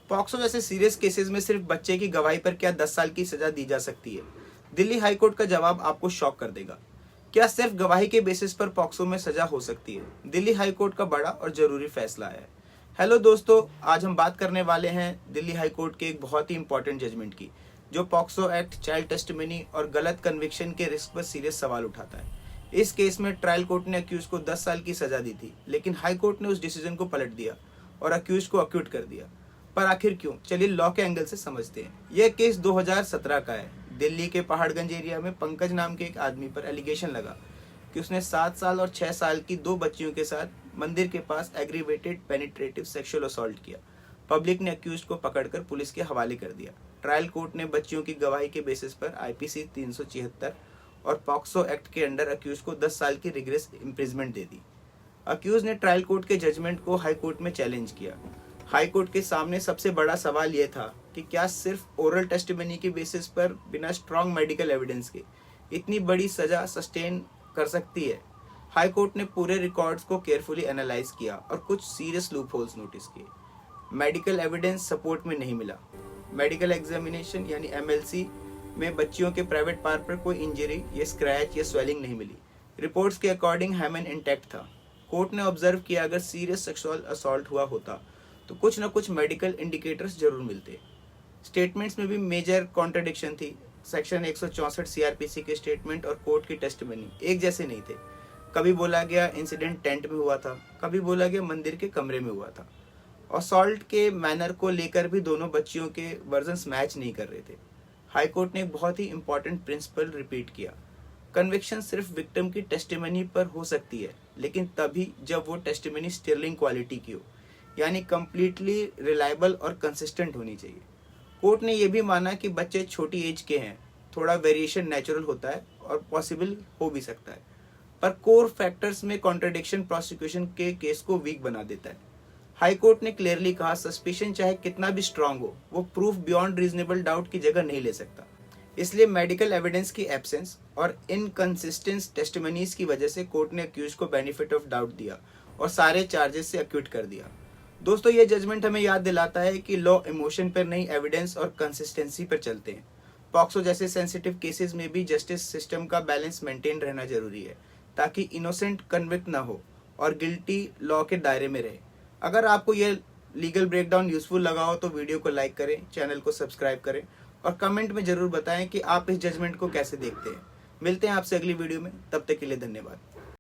POCSO जैसे serious cases में सिर्फ बच्चे की गवाही पर क्या 10 साल की सजा दी जा सकती है? दिल्ली हाईकोर्ट का जवाब आपको शॉक कर देगा। क्या सिर्फ गवाही के बेसिस पर पॉक्सो में सजा हो सकती है? दिल्ली हाईकोर्ट का बड़ा और जरूरी फैसला है। हेलो दोस्तों, आज हम बात करने वाले हैं दिल्ली हाईकोर्ट के एक बहुत ही इंपॉर्टेंट जजमेंट की, जो पॉक्सो एक्ट, चाइल्ड टेस्टिमनी और गलत कन्विक्शन के रिस्क पर सीरियस सवाल उठाता है। इस केस में ट्रायल कोर्ट ने अक्यूज को 10 साल की सजा दी थी, लेकिन हाई कोर्ट ने उस डिसीजन को पलट दिया और अक्यूज को अक्यूट कर दिया। पर आखिर क्यों? चलिए लॉ के एंगल से समझते हैं। यह केस 2017 का है। दिल्ली के पहाड़गंज एरिया में पंकज नाम के एक आदमी पर एलिगेशन लगा कि उसने 7 साल और 6 साल की 2 बच्चियों के साथ मंदिर के पास एग्रीवेटेड पेनिट्रेटिव सेक्सुअल असॉल्ट किया। पब्लिक ने अक्यूज को पकड़कर पुलिस के हवाले कर दिया। ट्रायल कोर्ट ने बच्चियों की गवाही के बेसिस पर आईपीसी 376 और पॉक्सो एक्ट के अंडर अक्यूज को 10 साल की रिग्रेस इम्प्रिजमेंट दे दी। अक्यूज ने ट्रायल कोर्ट के जजमेंट को हाई कोर्ट में चैलेंज किया। हाई कोर्ट के सामने सबसे बड़ा सवाल यह था कि क्या सिर्फ ओरल टेस्टिमनी के बेसिस पर बिना स्ट्रॉन्ग मेडिकल एविडेंस के इतनी बड़ी सजा सस्टेन कर सकती है। हाई कोर्ट ने पूरे रिकॉर्ड्स को केयरफुली एनालाइज किया और कुछ सीरियस लूप होल्स नोटिस किए। मेडिकल एविडेंस सपोर्ट में नहीं मिला। मेडिकल एग्जामिनेशन यानी एमएलसी में बच्चियों के प्राइवेट पार्ट पर कोई इंजरी या स्क्रैच या स्वेलिंग नहीं मिली। रिपोर्ट्स के अकॉर्डिंग हेमन इंटैक्ट था। कोर्ट ने ऑब्जर्व किया अगर सीरियस सेक्सुअल असॉल्ट हुआ होता तो कुछ न कुछ मेडिकल इंडिकेटर्स जरूर मिलते। स्टेटमेंट्स में भी मेजर कॉन्ट्रडिक्शन थी। सेक्शन 164 सीआरपीसी के स्टेटमेंट और कोर्ट की टेस्टिमनी एक जैसे नहीं थे। कभी बोला गया इंसिडेंट टेंट में हुआ था, कभी बोला गया मंदिर के कमरे में हुआ था। असॉल्ट के मैनर को लेकर भी दोनों बच्चियों के वर्जन्स मैच नहीं कर रहे थे। हाई कोर्ट ने एक बहुत ही इंपॉर्टेंट प्रिंसिपल रिपीट किया। कन्विक्शन सिर्फ विक्टिम की टेस्टिमनी पर हो सकती है, लेकिन तभी जब वो टेस्टिमनी स्टर्लिंग क्वालिटी की हो, यानी कंप्लीटली रिलायबल और कंसिस्टेंट होनी चाहिए। कोर्ट ने यह भी माना कि बच्चे छोटी एज के हैं, थोड़ा वेरिएशन नेचुरल होता है और पॉसिबल हो भी सकता है, पर कोर फैक्टर्स में कॉन्ट्रडिक्शन प्रोसिक्यूशन के केस को वीक बना देता है। हाई कोर्ट ने क्लियरली कहा सस्पिशन चाहे कितना भी स्ट्रांग हो, वो प्रूफ बियॉन्ड रीजनेबल डाउट की जगह नहीं ले सकता। इसलिए मेडिकल एविडेंस की एब्सेंस और इनकंसिस्टेंट टेस्टिमनीज की वजह से कोर्ट ने अक्यूज को बेनिफिट ऑफ डाउट दिया और सारे चार्जेस से अक्यूट कर दिया। दोस्तों, ये जजमेंट हमें याद दिलाता है कि लॉ इमोशन पर नहीं, एविडेंस और कंसिस्टेंसी पर चलते हैं। पॉक्सो जैसे सेंसिटिव केसेस में भी जस्टिस सिस्टम का बैलेंस मेंटेन रहना जरूरी है, ताकि इनोसेंट कन्विक्ट ना हो और गिल्टी लॉ के दायरे में रहे। अगर आपको यह लीगल ब्रेकडाउन यूजफुल लगा हो तो वीडियो को लाइक करें, चैनल को सब्सक्राइब करें और कमेंट में जरूर बताएं कि आप इस जजमेंट को कैसे देखते हैं। मिलते हैं आपसे अगली वीडियो में, तब तक के लिए धन्यवाद।